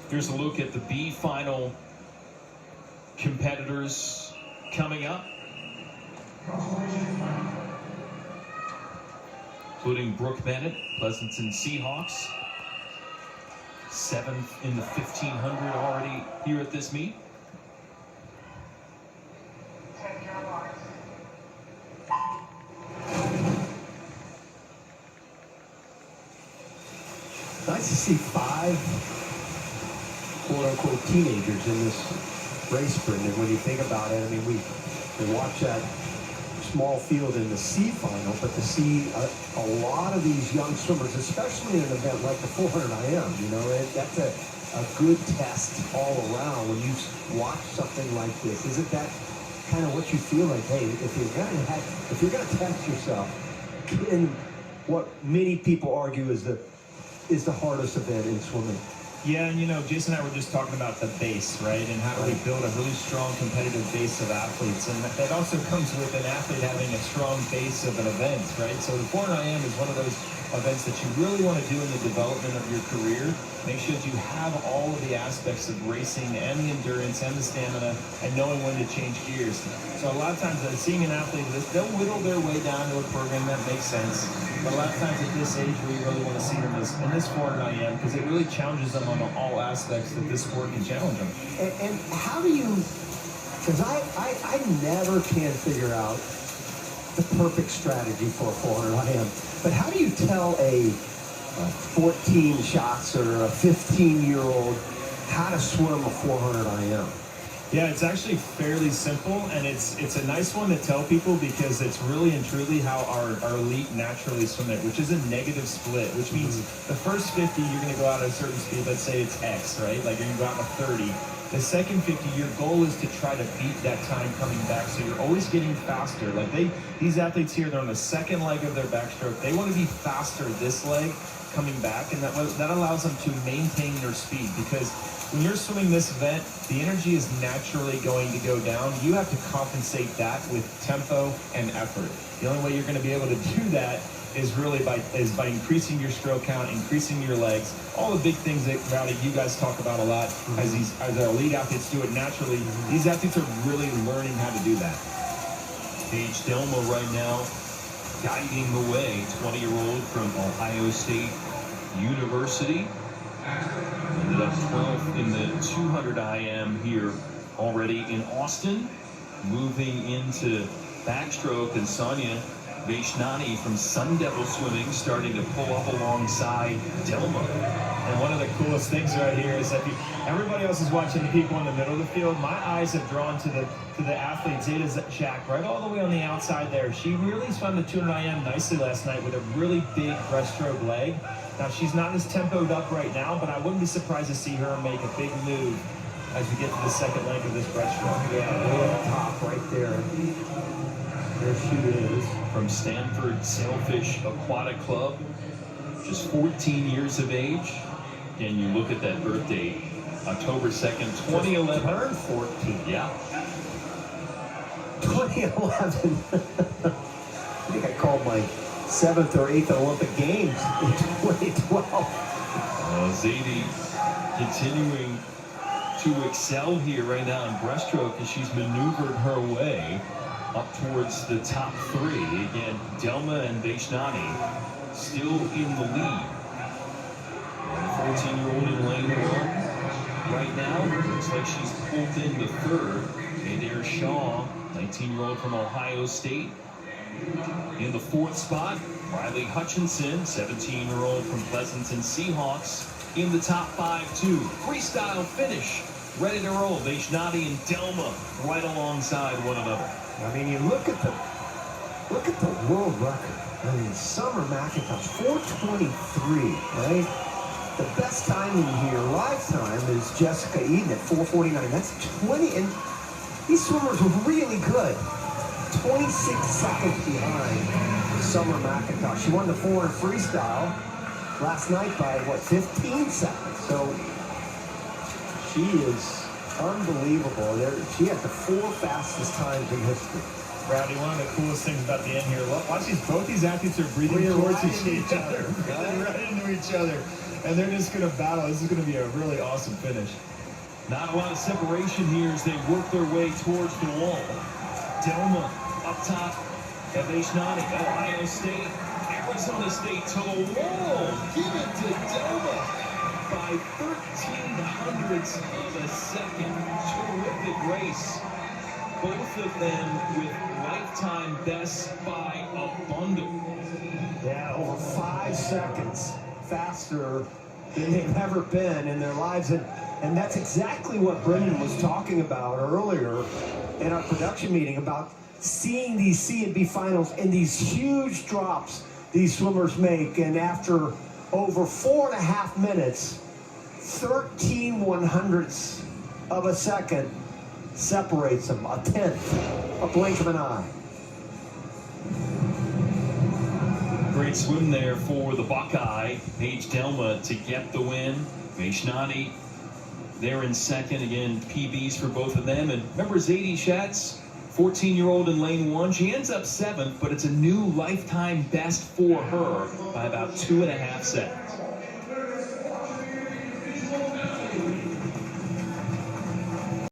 Here's a look at the B final competitors coming up, including Brooke Bennett, Pleasanton Seahawks, 7th in the 1500 already here at this meet. Nice to see 5 quote-unquote teenagers in this race sprint. And when you think about it, I mean, we watch that small field in the C final, but to see a lot of these young swimmers, especially in an event like the 400 IM, you know, that's a good test all around when you watch something like this. Isn't that kind of what you feel like? Hey, if you're gonna test yourself in what many people argue is the hardest event in swimming. Yeah, and you know, Jason and I were just talking about the base, right? And how do we build a really strong competitive base of athletes? And that also comes with an athlete having a strong base of an event, right? So the 400 IM is one of those events that you really want to do in the development of your career. Make sure that you have all of the aspects of racing and the endurance and the stamina and knowing when to change gears. So a lot of times seeing an athlete, they'll whittle their way down to a program that makes sense. But a lot of times at this age, we really want to see them in this 400 IM because it really challenges them on all aspects that this sport can challenge them. And how do you, because I never can figure out the perfect strategy for a 400 IM, but how do you tell a 14 shots or a 15-year-old how to swim a 400 IM? Yeah, it's actually fairly simple, and it's a nice one to tell people because it's really and truly how our elite naturally swim it, which is a negative split, which means the first 50, you're going to go out at a certain speed. Let's say it's X, right? Like you're going to go out at 30. The second 50, your goal is to try to beat that time coming back, so you're always getting faster. Like these athletes here, they're on the second leg of their backstroke. They want to be faster this leg coming back, and that allows them to maintain their speed because when you're swimming this event, the energy is naturally going to go down. You have to compensate that with tempo and effort. The only way you're going to be able to do that is really by increasing your stroke count, increasing your legs, all the big things that, Rowdy, you guys talk about a lot as our elite athletes do it naturally. These athletes are really learning how to do that. Paige Delma right now guiding the way, 20-year-old from Ohio State University. Ended up 12th in the 200 IM here already in Austin. Moving into backstroke, and Sonia Vaishnani from Sun Devil Swimming starting to pull up alongside Delma. And one of the coolest things right here is that everybody else is watching the people in the middle of the field. My eyes have drawn to the athlete, Zadie Shack, right all the way on the outside there. She really swam the 200 IM nicely last night with a really big breaststroke leg. Now, she's not as tempoed up right now, but I wouldn't be surprised to see her make a big move as we get to the second leg of this breaststroke. Yeah, way up top right there. There she is. From Stanford Sailfish Aquatic Club, just 14 years of age. Again, you look at that birth date, October 2nd, 2011. Turned 14. Yeah. 2011. I think I called my 7th or 8th Olympic Games in 2012. Zadie continuing to excel here right now in breaststroke as she's maneuvered her way up towards the top 3. Again, Delma and Vaishnani still in the lead. And the 14-year-old in lane 1 right now looks like she's pulled in the 3rd. Adair Shaw, 19-year-old from Ohio State, in the 4th spot. Riley Hutchinson, 17-year-old from Pleasanton Seahawks, in the top 5 too. Freestyle finish, ready to roll. Vaishnani and Delma right alongside one another. I mean, you look at the world record. I mean, Summer McIntosh, 4:23, right? The best time in here, lifetime, is Jessica Eden at 4:49. That's 20, and these swimmers were really good. 26 seconds behind Summer McIntosh. She won the 400 freestyle last night by, 15 seconds. So she is unbelievable. She had the 4 fastest times in history. Rowdy, one of the coolest things about the end here, watch both these athletes are breathing towards each other. Breathing right into each other. and they're just going to battle. This is going to be a really awesome finish. Not a lot of separation here as they work their way towards the wall. Delma up top. Evashnani, Ohio State. Arizona State to the wall. Give it to Delma by 13 hundredths of a second. Terrific race. Both of them with lifetime bests by a bundle. Yeah, over 5 seconds faster than they've ever been in their lives. And that's exactly what Brendan was talking about earlier in our production meeting, about seeing these C&B finals and these huge drops these swimmers make. And after over 4.5 minutes, 13 100ths of a second separates them, a tenth, a blink of an eye. Great swim there for the Buckeye. Paige Delma to get the win. Vaishnani there in second. Again, PBs for both of them. And remember Zadie Schatz, 14-year-old in lane 1. She ends up 7th, but it's a new lifetime best for her by about 2.5 seconds.